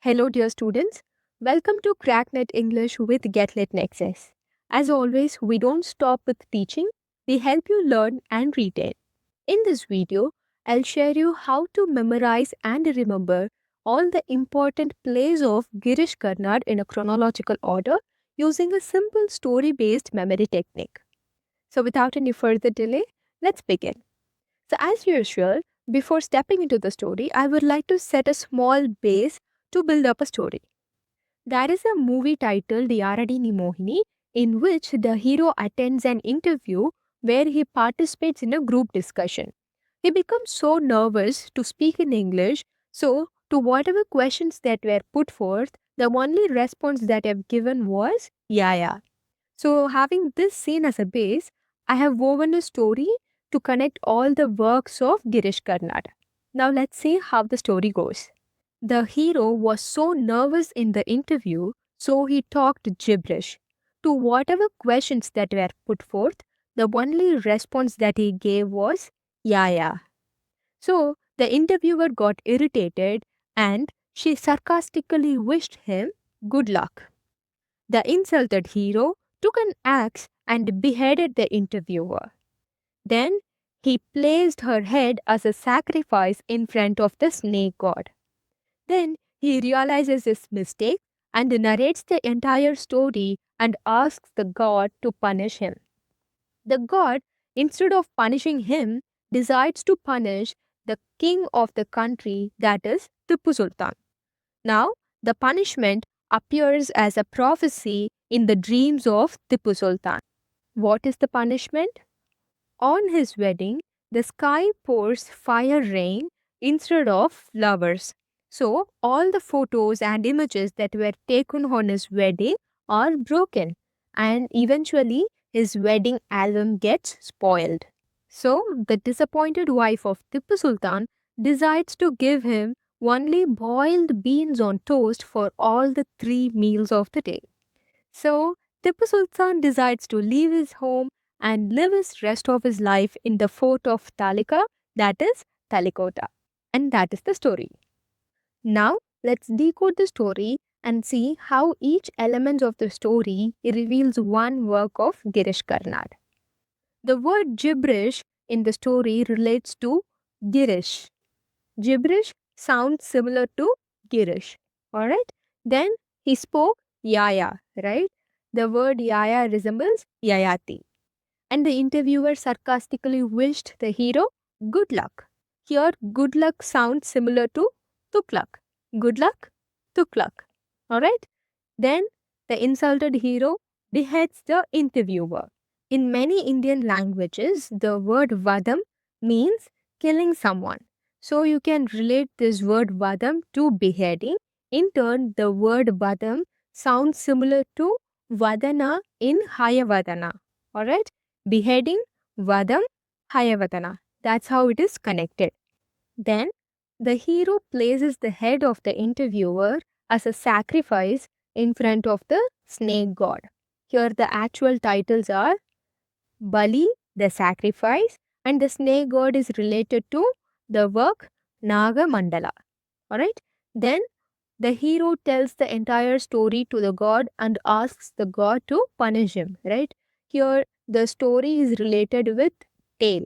Hello, dear students. Welcome to Crack Net English with Get Lit Nexus. As always, we don't stop with teaching, we help you learn and retain. In this video, I'll share you how to memorize and remember all the important plays of Girish Karnad in a chronological order using a simple story-based memory technique. So without any further delay, let's begin. So as usual, before stepping into the story, I would like to set a small base to build up a story. There is a movie titled Yaradini Mohini in which the hero attends an interview where he participates in a group discussion. He becomes so nervous to speak in English, so to whatever questions that were put forth, the only response that I've given was yeah. So having this scene as a base, I have woven a story to connect all the works of Girish Karnad. Now let's see how the story goes. The hero was so nervous in the interview, so he talked gibberish. To whatever questions that were put forth, the only response that he gave was yeah. So the interviewer got irritated and she sarcastically wished him good luck. The insulted hero took an axe and beheaded the interviewer. Then he placed her head as a sacrifice in front of the snake god. Then he realizes his mistake and narrates the entire story and asks the god to punish him. The god, instead of punishing him, decides to punish the king of the country, that is Tipu Sultan. Now, the punishment appears as a prophecy in the dreams of Tipu Sultan. What is the punishment? On his wedding, the sky pours fire rain instead of flowers. So, all the photos and images that were taken on his wedding are broken, and eventually his wedding album gets spoiled. So, the disappointed wife of Tipu Sultan decides to give him only boiled beans on toast for all the 3 meals of the day. So, Tipu Sultan decides to leave his home and live his rest of his life in the fort of Talika, that is Talikota. And that is the story. Now, let's decode the story and see how each element of the story reveals one work of Girish Karnad. The word gibberish in the story relates to Girish. Gibberish sounds similar to Girish. Alright? Then he spoke Yaya, right? The word Yaya resembles Yayati. And the interviewer sarcastically wished the hero good luck. Here, good luck sounds similar to Tuklak. Good luck, Tuklak. Alright? Then the insulted hero beheads the interviewer. In many Indian languages, the word vadam means killing someone. So you can relate this word vadam to beheading. In turn, the word vadam sounds similar to vadana in Hayavadana. Alright? Beheading, vadam, Hayavadana. That's how it is connected. Then, the hero places the head of the interviewer as a sacrifice in front of the snake god. Here the actual titles are Bali, the sacrifice, and the snake god is related to the work Naga Mandala. Alright? Then the hero tells the entire story to the god and asks the god to punish him. Right? Here the story is related with tale.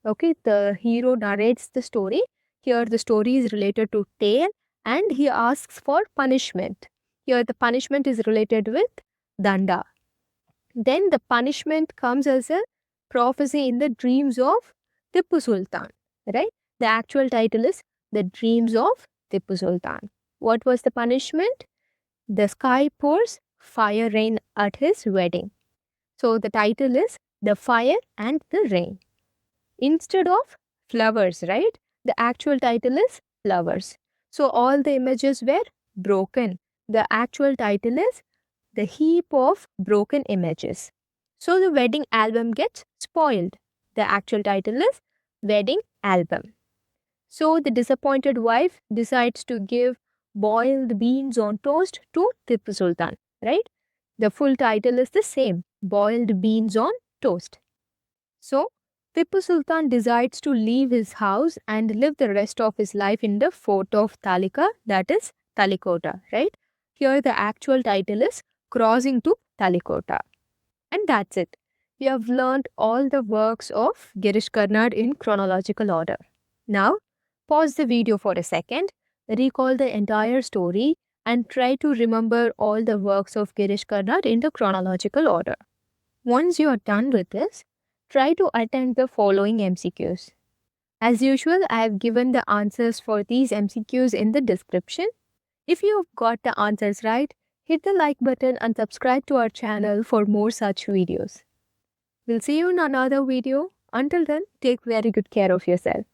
Okay, the hero narrates the story. Here the story is related to tale and he asks for punishment. Here the punishment is related with danda. Then the punishment comes as a prophecy in the dreams of Tipu Sultan, right? The actual title is The Dreams of Tipu Sultan. What was the punishment? The sky pours fire rain at his wedding. So the title is The Fire and the Rain. Instead of flowers, right? The actual title is Flowers. So all the images were broken. The actual title is The Heap of Broken Images. So the wedding album gets spoiled. The actual title is Wedding Album. So the disappointed wife decides to give boiled beans on toast to Tipu Sultan, right? The full title is the same, Boiled Beans on Toast. So Tipu Sultan decides to leave his house and live the rest of his life in the fort of Talika, that is Talikota, right? Here the actual title is Crossing to Talikota. And that's it. We have learned all the works of Girish Karnad in chronological order. Now, pause the video for a second, recall the entire story, and try to remember all the works of Girish Karnad in the chronological order. Once you are done with this, try to attend the following MCQs. As usual, I have given the answers for these MCQs in the description. If you have got the answers right, hit the like button and subscribe to our channel for more such videos. We'll see you in another video. Until then, take very good care of yourself.